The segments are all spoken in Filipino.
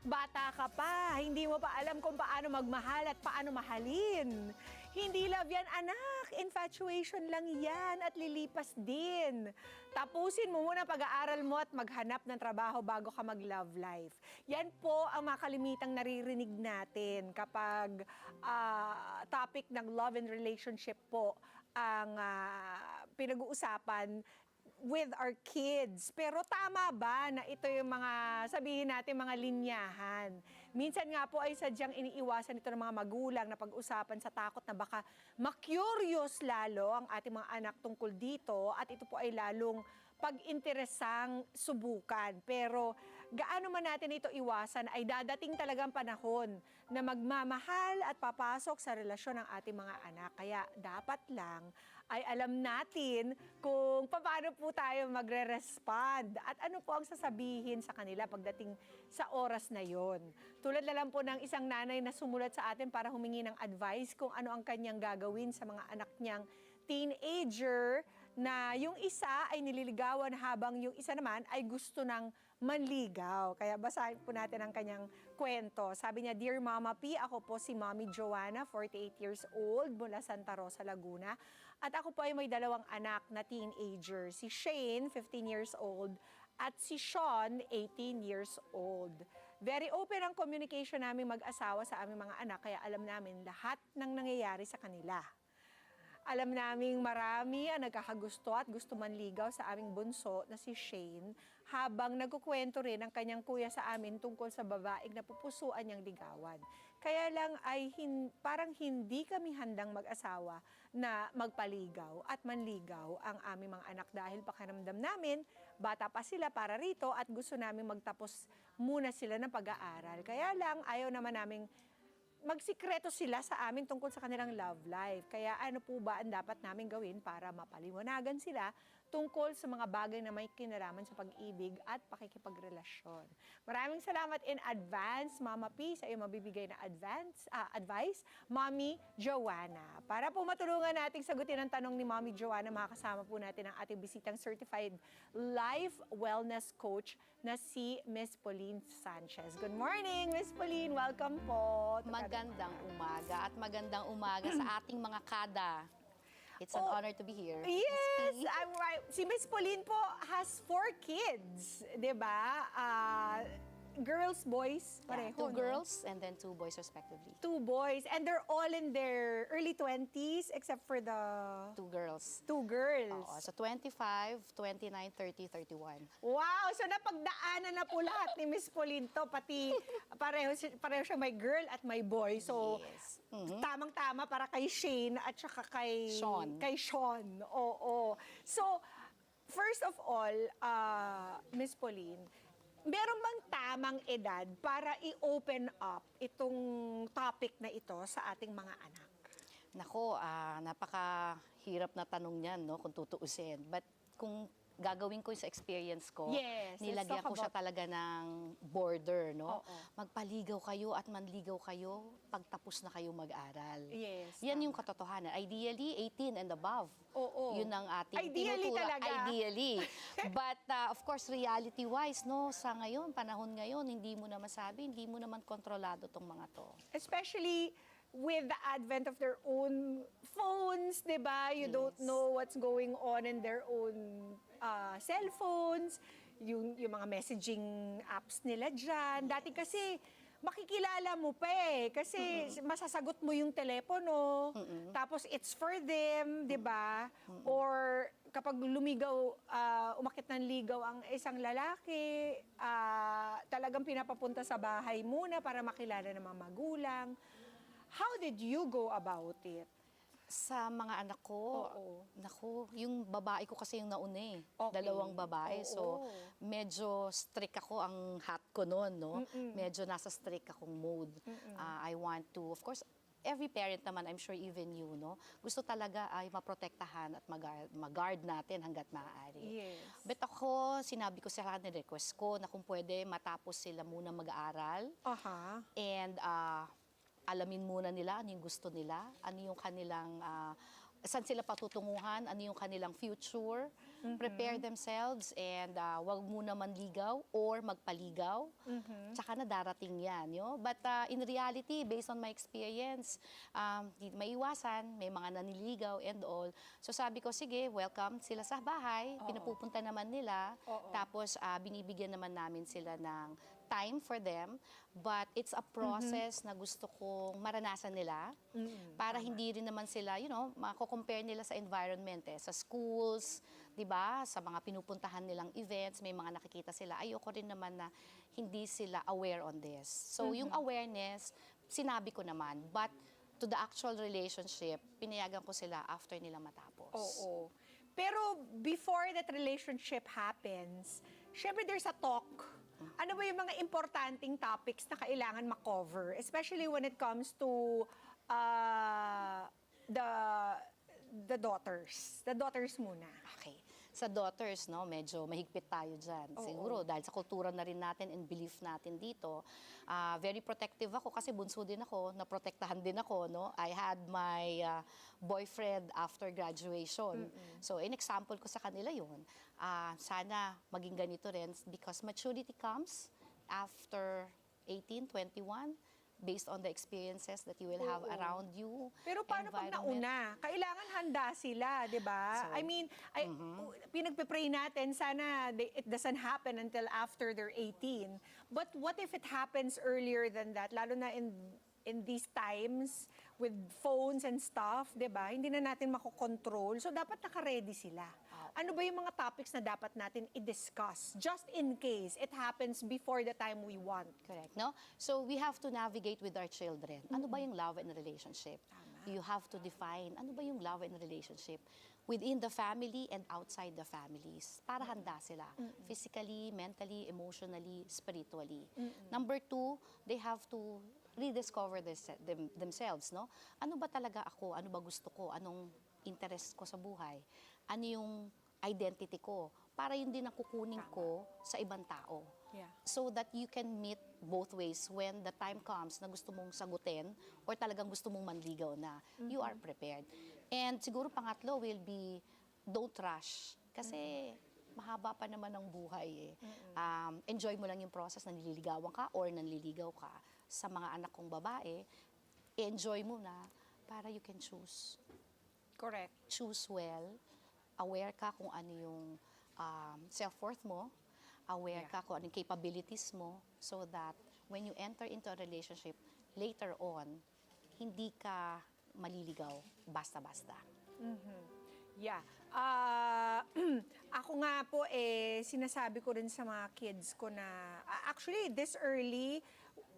Bata ka pa, hindi mo pa alam kung paano magmahal at paano mahalin. Hindi love yan, anak. Infatuation lang yan at lilipas din. Tapusin mo muna pag-aaral mo at maghanap ng trabaho bago ka mag-love life. Yan po ang makalimitang naririnig natin kapag topic ng love and relationship po ang pinag-uusapan with our kids. Pero tama ba na ito yung mga, sabihin natin, mga linyahan? Minsan nga po ay sadyang iniiwasan ito ng mga magulang na pag-usapan sa takot na baka ma-curious lalo ang ating mga anak tungkol dito at ito po ay lalong pag-interesang subukan. Pero gaano man natin ito iwasan ay dadating talagang panahon na magmamahal at papasok sa relasyon ng ating mga anak. Kaya dapat lang ay alam natin kung paano po tayo magre-respond at ano po ang sasabihin sa kanila pagdating sa oras na yon. Tulad na lang po ng isang nanay na sumulat sa atin para humingi ng advice kung ano ang kanyang gagawin sa mga anak niyang teenager na yung isa ay nililigawan habang yung isa naman ay gusto ng manligaw. Kaya basahin po natin ang kanyang kwento. Sabi niya, Dear Mama P, ako po si Mommy Joanna, 48 years old, mula Santa Rosa, Laguna. At ako po ay may dalawang anak na teenager. Si Shane, 15 years old, at si Sean, 18 years old. Very open ang communication namin mag-asawa sa aming mga anak, kaya alam namin lahat ng nangyayari sa kanila. Alam naming marami ang nagkakagusto at gusto manligaw sa aming bunso na si Shane habang nagkukwento rin ang kanyang kuya sa amin tungkol sa babaeng napupusuan niyang ligawan. Kaya lang ay parang hindi kami handang mag-asawa na magpaligaw at manligaw ang aming mga anak dahil pakiramdam namin, bata pa sila para rito at gusto namin magtapos muna sila ng pag-aaral. Kaya lang ayaw naman naming magsikreto sila sa amin tungkol sa kanilang love life. Kaya ano po ba ang dapat namin gawin para mapaliwanagan sila tungkol sa mga bagay na may kinalaman sa pag-ibig at pakikipagrelasyon. Maraming salamat in advance, Mama P, sa iyong mabibigay na advice, Mommy Joanna. Para po matulungan nating sagutin ang tanong ni Mommy Joanna, makakasama po natin ang ating bisitang certified life wellness coach na si Miss Pauline Sanchez. Good morning, Miss Pauline. Welcome po. Magandang umaga at magandang umaga sa ating mga kada. It's an honor to be here. Yes, I'm right. Si Miss Pauline po has 4 kids, 'di ba? Girls, boys, pareho. 2 girls and then 2 boys respectively. 2 boys, and they're all in their early 20s except for the 2 girls. 2 girls. Oo, so 25, 29, 30, 31. Wow! So napagdaanan na po lahat ni Miss Pauline to, pati pareho siya may girl at may boy. So Yes. tamang-tama para kay Shane at saka kay Sean. Kay Sean. Oo. So first of all, Miss Pauline, meron bang tamang edad para i-open up itong topic na ito sa ating mga anak? Nako, napakahirap na tanong niyan, no, kung tutuusin. But kung gagawin ko sa experience ko, Yes, nilagyan ko siya talaga ng border, no? Oo. Magpaligaw kayo at manligaw kayo pagtapos na kayo mag-aral. Yes, Yan tama. yung katotohanan. Ideally, 18 and above. Oo. Yun ang ating Ideally tinuturo. talaga. Ideally. But of course, reality-wise, no, sa ngayon, panahon ngayon, hindi mo na masabi, hindi mo naman kontrolado tong mga to. Especially with the advent of their own phones, di ba? You don't know what's going on in their own cellphones, yung mga messaging apps nila dyan. Dati kasi, makikilala mo pa eh. Kasi masasagot mo yung telepono, tapos it's for them, di ba? Or kapag lumigaw, umakit ng ligaw ang isang lalaki, talagang pinapapunta sa bahay muna para makilala ng mga magulang. How did you go about it? Sa mga anak ko, naku, yung babae ko kasi yung nauna eh. Okay. 2 babae. So, medyo strict ako ang hat ko noon, no? Medyo nasa strict akong mode. I want to, of course, every parent naman, I'm sure even you, no? Gusto talaga ay maprotektahan at mag-guard natin hanggat maaari. Yes. But ako, sinabi ko sa kanila, request ko na kung pwede matapos sila muna mag-aaral. And alamin muna nila ano yung gusto nila, ano yung kanilang, saan sila patutunguhan, ano yung kanilang future. prepare themselves and wag muna manligaw or magpaligaw. Tsaka na darating yan. But in reality, based on my experience, di maiwasan, may mga naniligaw and all. So sabi ko, sige, welcome sila sa bahay, pinapupunta naman nila, tapos binibigyan naman namin sila ng time for them, but it's a process na gusto kong maranasan nila para hindi rin naman sila, mako-compare nila sa environment sa schools, 'di ba? Sa mga pinupuntahan nilang events, may mga nakikita sila. Ayoko rin naman na hindi sila aware on this. So yung awareness, sinabi ko naman, but to the actual relationship, pinayagan ko sila after nila matapos. Oo. Pero before that relationship happens, syempre there's a talk. Ano ba yung mga importanteng topics na kailangan makover? Especially when it comes to the daughters. The daughters muna. Okay. Sa daughters, medyo mahigpit tayo dyan. Siguro, dahil sa kultura na rin natin and belief natin dito, very protective ako kasi bunso din ako, naprotektahan din ako. I had my boyfriend after graduation. So, in example ko sa kanila yun, sana maging ganito rin because maturity comes after 18, 21, based on the experiences that you will have around you. Pero paano pag nauna? Kailangan handa sila, di ba? So, pinagpe-pray natin, sana it doesn't happen until after they're 18. But what if it happens earlier than that? Lalo na in these times, with phones and stuff, di ba? Hindi na natin makokontrol. So, dapat naka-ready sila. Ano ba yung mga topics na dapat natin i-discuss? Just in case it happens before the time we want. Correct, no? So, we have to navigate with our children. Ano ba yung love and relationship? You have to define, ano ba yung love and relationship within the family and outside the families para handa sila. Physically, mentally, emotionally, spiritually. Number 2, they have to rediscover themselves, no? Ano ba talaga ako? Ano ba gusto ko? Anong interest ko sa buhay? Ano yung identity ko? Para yun din ang kukunin ko sa ibang tao. Yeah. So that you can meet both ways when the time comes na gusto mong sagutin or talagang gusto mong manligaw na you are prepared. And siguro pangatlo will be don't rush. Kasi mahaba pa naman ang buhay. Enjoy mo lang yung process na nililigawan ka or nanliligaw ka. Sa mga anak kong babae, enjoy mo na para you can choose. Correct. Choose well. Aware ka kung ano yung self-worth mo. Aware ka kung ano yung capabilities mo so that when you enter into a relationship, later on, hindi ka maliligaw basta-basta. Yeah. Ako nga po, sinasabi ko rin sa mga kids ko na, actually, this early,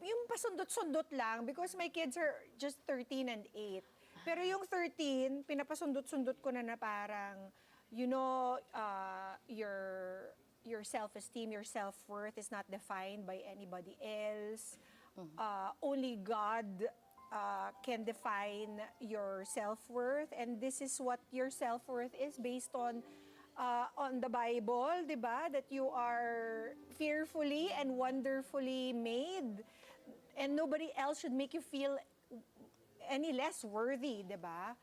yung pasundot-sundot lang because my kids are just 13 and 8. Pero yung 13, pinapasundot-sundot ko na parang, your self-esteem, your self-worth is not defined by anybody else. Only God can define your self-worth, and this is what your self-worth is based on the Bible, di ba? That you are fearfully and wonderfully made, and nobody else should make you feel any less worthy, di ba?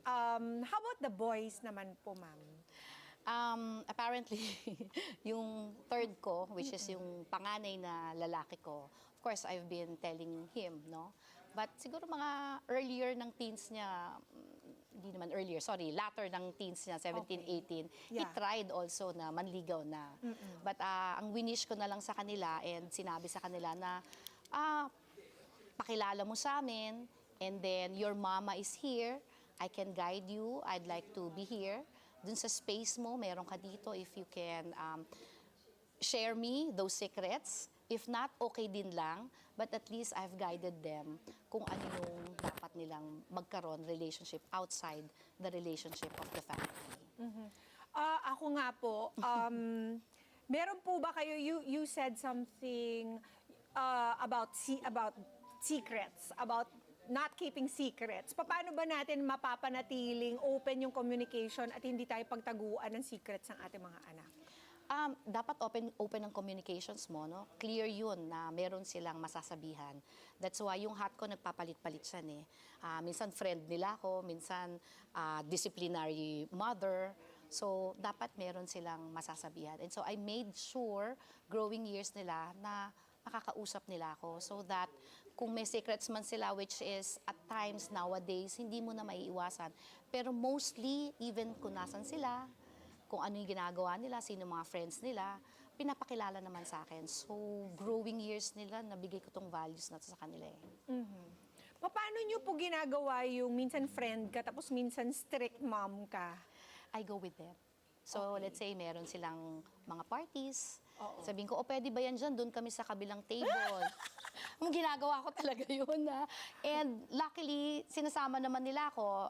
How about the boys naman po, ma'am? Apparently, yung third ko, which is yung panganay na lalaki ko, of course, I've been telling him, no? But siguro mga earlier ng teens niya, hindi naman earlier, sorry, latter ng teens niya, 17, 18, he tried also na manligaw na. But ang winish ko na lang sa kanila and sinabi sa kanila na, pakilala mo sa amin, and then your mama is here, I can guide you, I'd like to be here. Dun sa space mo, meron ka dito if you can share me those secrets. If not, okay din lang. But at least I've guided them kung ano yung dapat nilang magkaroon relationship outside the relationship of the family. Ako nga po, meron po ba kayo, you said something about secrets, about not keeping secrets. Paano ba natin mapapanatiling open yung communication at hindi tayo pagtaguan ng secrets ng ating mga anak? Dapat open ang communications mo, no? Clear yun na meron silang masasabihan. That's why yung heart ko nagpapalit-palit siya, Minsan friend nila ako, minsan disciplinary mother. So, dapat meron silang masasabihan. And so, I made sure, growing years nila, na makakausap nila ako so that kung may secrets man sila, which is at times nowadays, hindi mo na maiiwasan. Pero mostly, even kung nasan sila, kung ano yung ginagawa nila, sino mga friends nila, pinapakilala naman sa akin. So, growing years nila, nabigay ko tong values na to sa kanila eh. Paano nyo po ginagawa yung minsan friend ka, tapos minsan strict mom ka? I go with them. So, let's say, meron silang mga parties. Oo. Sabihin ko, pwede ba yan dyan? Doon kami sa kabilang table. Ang ginagawa ko talaga yun, ha? And luckily, sinasama naman nila ako.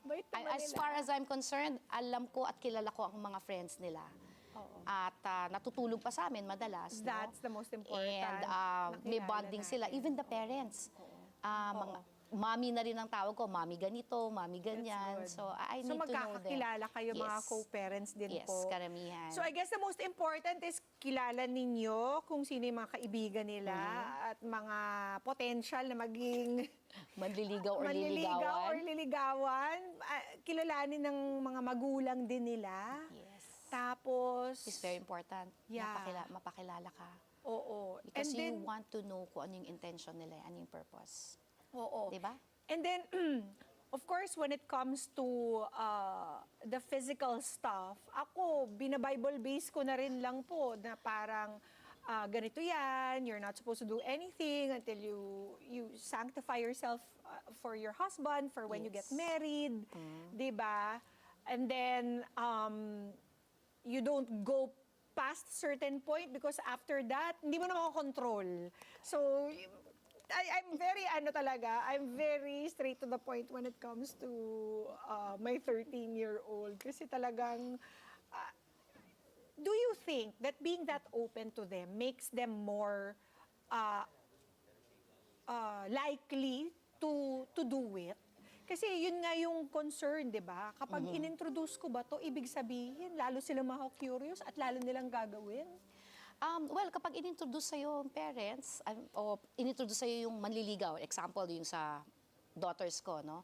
Bait naman As nila. far as I'm concerned, alam ko at kilala ko ang mga friends nila. Oo. At natutulog pa sa amin madalas. That's the most important. And may Nakilala bonding sila. natin. Even the parents. Mga mami na rin ang tawag ko. Mami ganito, mami ganyan. That's good. So, I need to know them. So, magkakakilala kayo, mga Yes. co-parents din Yes, po. karamihan. So, I guess the most important is kilala ninyo kung sino yung mga kaibigan nila at mga potential na maging Manliligaw or manliligaw or liligawan. liligawan. Kilalanin ng mga magulang din nila. Yes. Tapos, It's very important. Yeah. Mapakilala ka. oo. Because And then, you want to know kung ano yung intention nila, ano yung purpose. oo. Diba? And then, of course, when it comes to the physical stuff, ako, bina-Bible-based ko na rin lang po na parang ganito yan, you're not supposed to do anything until you sanctify yourself for your husband, for when you get Yes. married, di ba? And then, you don't go past certain point because after that, hindi mo na makakontrol. So, I'm very, I'm very straight to the point when it comes to my 13-year-old. Kasi talagang, do you think that being that open to them makes them more likely to do it? Kasi yun nga yung concern, di ba? Kapag inintroduce ko ba to, ibig sabihin, lalo silang maka-curious at lalo nilang gagawin. Well, kapag inintroduce sa'yo ang parents, o inintroduce sa'yo yung manliligaw, example, yung sa daughters ko, no?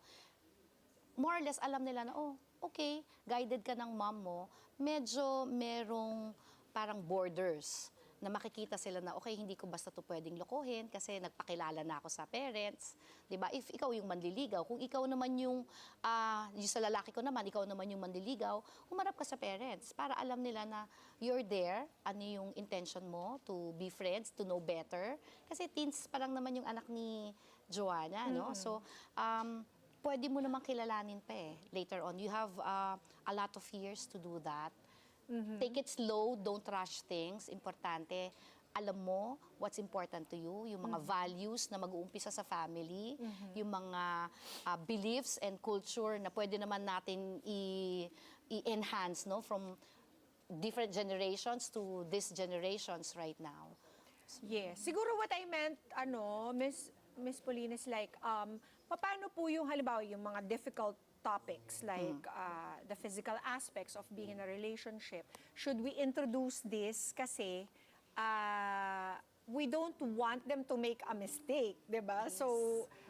More or less, alam nila na, okay, guided ka ng mom mo, medyo merong parang borders na makikita sila na, okay, hindi ko basta to pwedeng lokohin kasi nagpakilala na ako sa parents. Diba? If ikaw yung manliligaw, kung ikaw naman yung sa lalaki ko naman, ikaw naman yung manliligaw, humarap ka sa parents para alam nila na you're there, ano yung intention mo to be friends, to know better. Kasi teens pa lang naman yung anak ni Joanna, no? So, pwede mo naman kilalanin pa eh, later on. You have a lot of years to do that. Take it slow, don't rush things. Importante, alam mo what's important to you, yung mga values na mag-uumpisa sa family, yung mga beliefs and culture na pwede naman natin i-enhance, no, from different generations to these generations right now. Yes. Siguro what I meant, Miss Pauline, is like, paano po yung, halimbawa, yung mga difficult topics like the physical aspects of being in a relationship. Should we introduce this kasi we don't want them to make a mistake, di ba? Yes. So,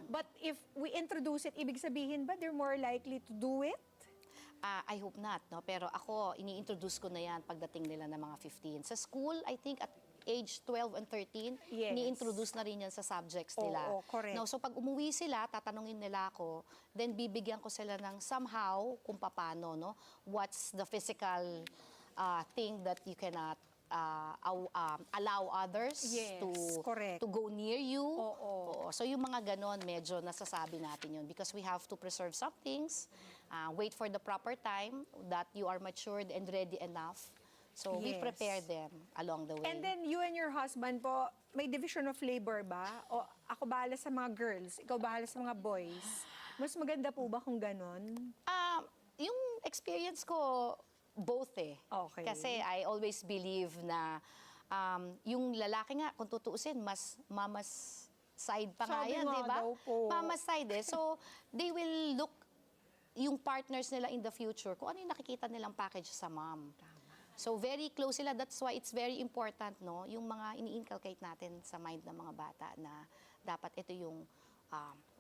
but if we introduce it, ibig sabihin ba they're more likely to do it? I hope not, no? Pero ako, ini-introduce ko na yan pagdating nila ng mga 15. Sa school, I think at age 12 and 13, Yes. ni-introduce na rin yan sa subjects nila. Oo, correct. No, so pag umuwi sila, tatanungin nila ako, then bibigyan ko sila ng somehow kung paano, no? What's the physical thing that you cannot allow others Yes, to correct. to go near you. Oo. So yung mga ganon, medyo nasasabi natin yun because we have to preserve some things, wait for the proper time that you are matured and ready enough. So we Yes. prepare them along the way. And then you and your husband po, may division of labor ba? O ako bahala sa mga girls, ikaw bahala sa mga boys? Mas maganda po ba kung ganon? Yung experience ko, both eh. Okay. Kasi I always believe na yung lalaki nga, kung tutuusin, mas mama's side pa nga Sabi yan, nga di ba? daw po. Mama's side eh. So, they will look yung partners nila in the future, kung ano yung nakikita nilang package sa mom. So, very close sila. That's why it's very important, no? Yung mga ini-inculcate natin sa mind ng mga bata na dapat ito yung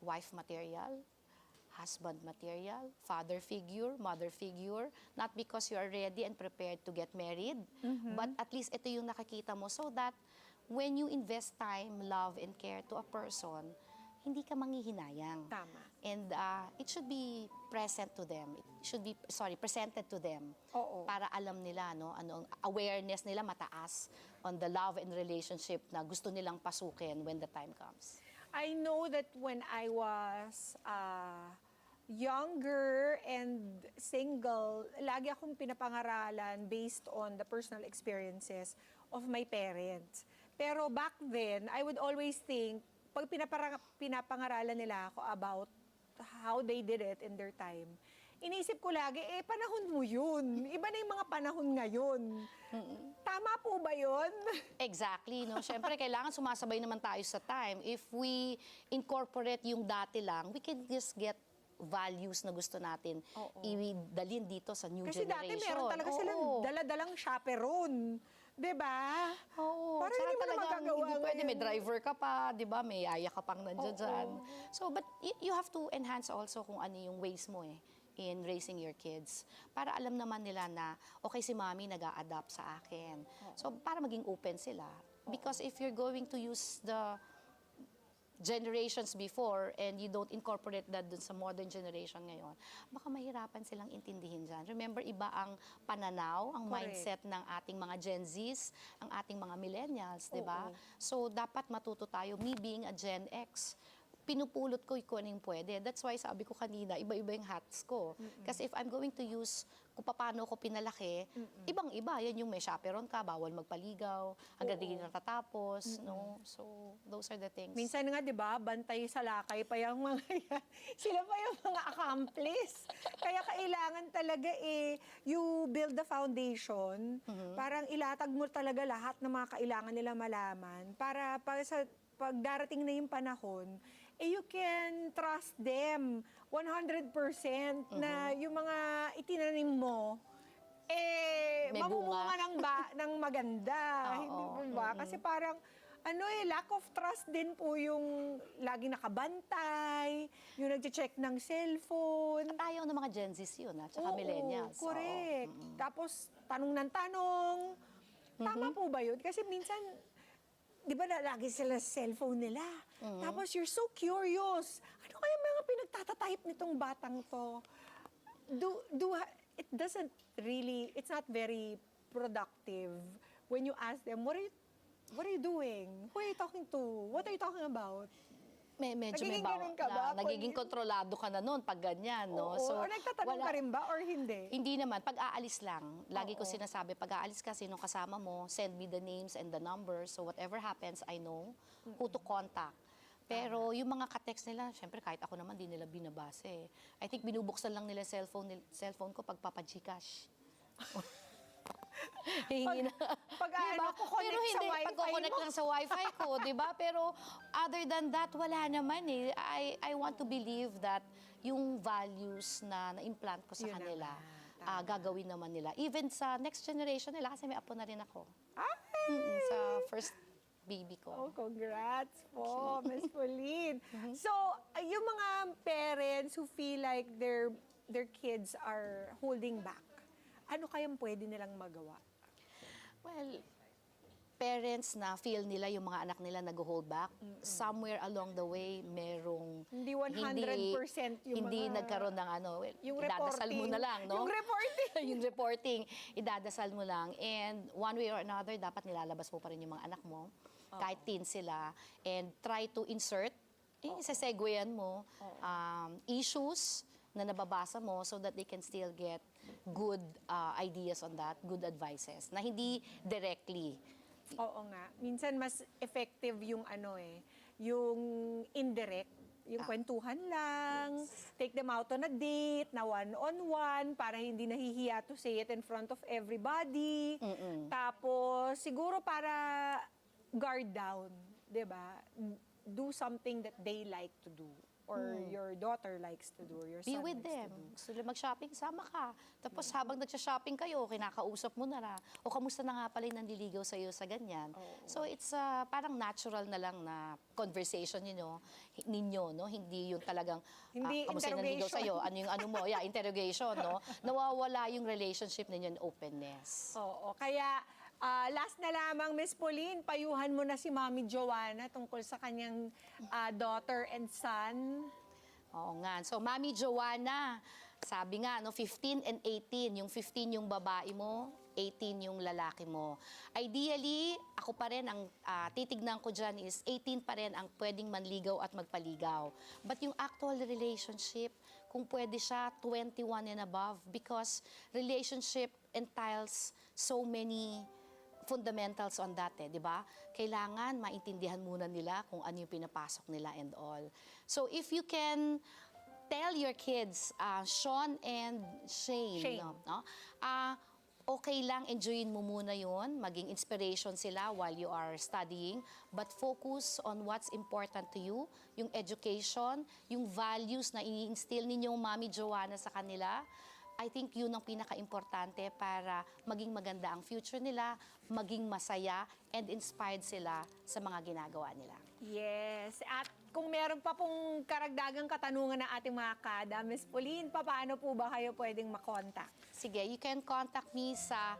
wife material, husband material, father figure, mother figure, not because you are ready and prepared to get married, but at least ito yung nakikita mo so that when you invest time, love, and care to a person, hindi ka manghihinayang. Tama. And it should be present to them. It should be, presented to them. Oo. Para alam nila, no, ano, awareness nila mataas on the love and relationship na gusto nilang pasukin when the time comes. I know that when I was younger and single, lagi akong pinapangaralan based on the personal experiences of my parents. Pero back then, I would always think, pag pinapangaralan nila ako about how they did it in their time, iniisip ko lagi, panahon mo yun. Iba na yung mga panahon ngayon. Tama po ba yun? Exactly, no? Siyempre, kailangan sumasabay naman tayo sa time. If we incorporate yung dati lang, we can just get values na gusto natin i-dalhin dito sa new Kasi generation. dati meron talaga silang dala-dalang chaperone. Diba? Oo. Parang Tsaka hindi mo na talagang magagawa hindi pwede, may ngayon. driver ka pa, di ba? May aya ka pang nandiyan dyan. So, but you have to enhance also kung ano yung ways mo in raising your kids. Para alam naman nila na, okay, si mommy nag-a-adapt sa akin. So, para maging open sila. Because if you're going to use the generations before and you don't incorporate that dun sa modern generation ngayon, baka mahirapan silang intindihin dyan. Remember, iba ang pananaw, ang mindset ng ating mga Gen Zs, ang ating mga millennials, di ba? So, dapat matuto tayo. Me being a Gen X, pinupulot ko kung ano yung pwede. That's why sabi ko kanina, iba-iba yung hats ko. Kasi if I'm going to use kung paano ko pinalaki, ibang-iba. Yan yung may chaperon ka, bawal magpaligaw, hanggang di natatapos, no? So, those are the things. Minsan nga, di ba, bantay sa lakay pa yung mga yan. Sila pa yung mga accomplice. Kaya kailangan talaga you build the foundation, parang ilatag mo talaga lahat ng mga kailangan nila malaman para sa pag darating na yung panahon, you can trust them 100% na yung mga itinanim mo, May mamumunga bunga. ng maganda. Hindi po ba? Kasi parang, lack of trust din po yung lagi nakabantay, yung nag-check ng cellphone. At ayaw ng mga Gen Zs yun, at saka millennials. Correct. Tapos, tanong ng tanong. Tama po ba yun? Kasi minsan, di ba lagi sila sa cellphone nila? Tapos you're so curious. Ano kaya mga pinagtatatype nitong batang to? It doesn't really, it's not very productive when you ask them, what are you doing? Who are you talking to? What are you talking about? Medyo may Nagiging ganun ka ba? nagiging kontrolado ka na noon pag ganyan, no? So, nagtatanong ka rin ba or hindi? Hindi naman, pag-aalis lang. Lagi ko sinasabi, pag-aalis ka, sinong kasama mo, send me the names and the numbers. So whatever happens, I know who to contact. Pero yung mga ka-text nila, syempre kahit ako naman, di nila binabase. I think binubuksan lang nila cellphone ko pag papa-Gcash. Hingi na. Diba? Pero hindi, pag-connect lang sa wifi ko, di ba? Pero other than that, wala naman eh. I want to believe that yung values na na-implant ko sa kanila, gagawin naman nila. Even sa next generation nila, kasi may apo na rin ako. Sa first baby ko. Oh, congrats po, Miss Pauline. So, yung mga parents who feel like their kids are holding back, ano kayang pwede nilang magawa? Well, parents na feel nila yung mga anak nila nag-hold back, somewhere along the way, merong Hindi 100% yung hindi mga... nagkaroon ng yung idadasal mo na lang, no? Yung reporting. Yung reporting, idadasal mo lang. And one way or another, dapat nilalabas mo pa rin yung mga anak mo, kahit teen sila, and try to insert, isasegwayan mo, issues na nababasa mo so that they can still get good ideas on that, good advices, na hindi directly. Oo nga. Minsan mas effective yung yung indirect, yung kwentuhan lang, take them out on a date, na one-on-one, para hindi nahihiya to say it in front of everybody. Tapos, siguro para guard down, di ba? Do something that they like to do. or your daughter likes to do, or your Be son with likes them. to do. Gusto nila mag-shopping, sama ka. Tapos habang nagsha-shopping kayo, kinakausap mo na o kamusta na nga pala yung nanliligaw sa'yo sa ganyan. So it's parang natural na lang na conversation ninyo, no? Hindi yung talagang, Hindi kamusta yung nanliligaw interrogation. sa'yo, ano yung ano mo, interrogation, no? Nawawala yung relationship ninyo in openness. Oo, kaya last na lamang, Miss Pauline, payuhan mo na si Mami Joanna tungkol sa kanyang daughter and son. Oo nga. So, Mami Joanna, sabi nga, 15 and 18. Yung 15 yung babae mo, 18 yung lalaki mo. Ideally, ako pa rin, ang titignan ko dyan is 18 pa rin ang pwedeng manligaw at magpaligaw. But yung actual relationship, kung pwede siya, 21 and above. Because relationship entails so many fundamentals on that, di ba? Kailangan maintindihan muna nila kung ano yung pinapasok nila and all. So if you can tell your kids, Sean and Shane. No? Okay lang, enjoyin mo muna yun, maging inspiration sila while you are studying, but focus on what's important to you, yung education, yung values na i-instill ninyong Mami Joanna sa kanila. I think yun ang pinaka-importante para maging maganda ang future nila, maging masaya, and inspired sila sa mga ginagawa nila. Yes. At kung meron pa pong karagdagang katanungan ng ating mga kada, Miss Pauline, paano po ba kayo pwedeng makontak? Sige, you can contact me sa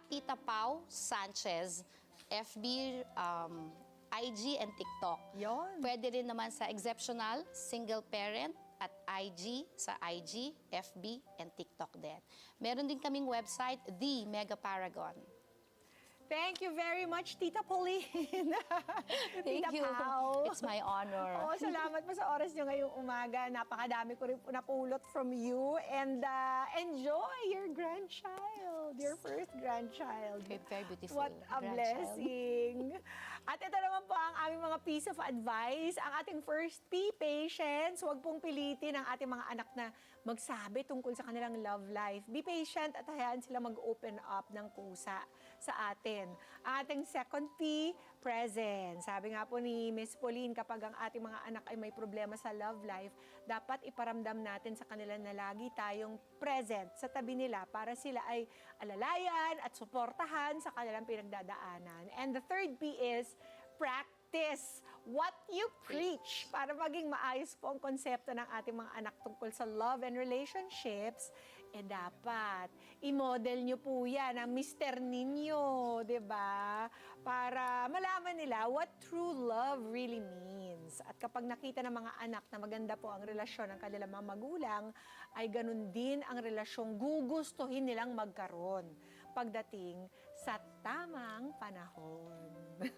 @Tita Pau Sanchez, FB, IG, and TikTok. Yon. Pwede rin naman sa Exceptional Single Parent at IG, sa IG, FB, and TikTok din. Meron din kaming website, The Mega Paragon. Thank you very much, Tita Pauline. Thank Tita you. Pau. It's my honor. Oo, salamat po sa oras nyo ngayong umaga. Napakadami ko rin po napulot from you. And enjoy your grandchild, your first grandchild. Very beautiful. What a grandchild. blessing. At ito naman po ang aming mga piece of advice. Ang ating first P, patience. Huwag pong pilitin ang ating mga anak na magsabi tungkol sa kanilang love life. Be patient at hayaan sila mag-open up ng kusa sa atin. Ang ating second P, present. Sabi nga po ni Miss Pauline, kapag ang ating mga anak ay may problema sa love life, dapat iparamdam natin sa kanila na lagi tayong present sa tabi nila para sila ay alalayan at suportahan sa kanilang pinagdadaanan. And the third P is practice what you preach para maging maayos po ang konsepto ng ating mga anak tungkol sa love and relationships. Dapat i-model nyo po yan ang mister ninyo, di ba? Para malaman nila what true love really means. At kapag nakita ng mga anak na maganda po ang relasyon ng kanilang mga magulang, ay ganun din ang relasyong gugustuhin nilang magkaroon pagdating sa tamang panahon.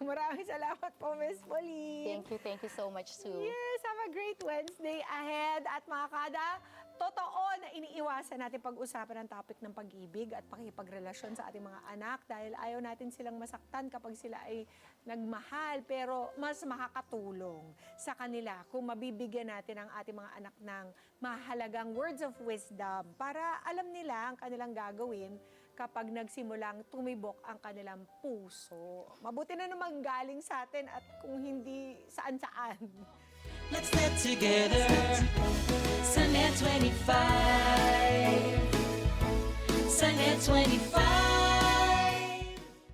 Maraming salamat po, Miss Pauline. Thank you so much too. Yes, have a great Wednesday ahead. At mga kada, totoo na iniiwasan natin pag-usapan ang topic ng pag-ibig at pakikipagrelasyon sa ating mga anak dahil ayaw natin silang masaktan kapag sila ay nagmahal, pero mas makakatulong sa kanila kung mabibigyan natin ang ating mga anak ng mahalagang words of wisdom para alam nila ang kanilang gagawin kapag nagsimulang tumibok ang kanilang puso. Mabuti na naman galing sa atin at kung hindi saan-saan. Let's get together. Sunday 25. Sunday 25.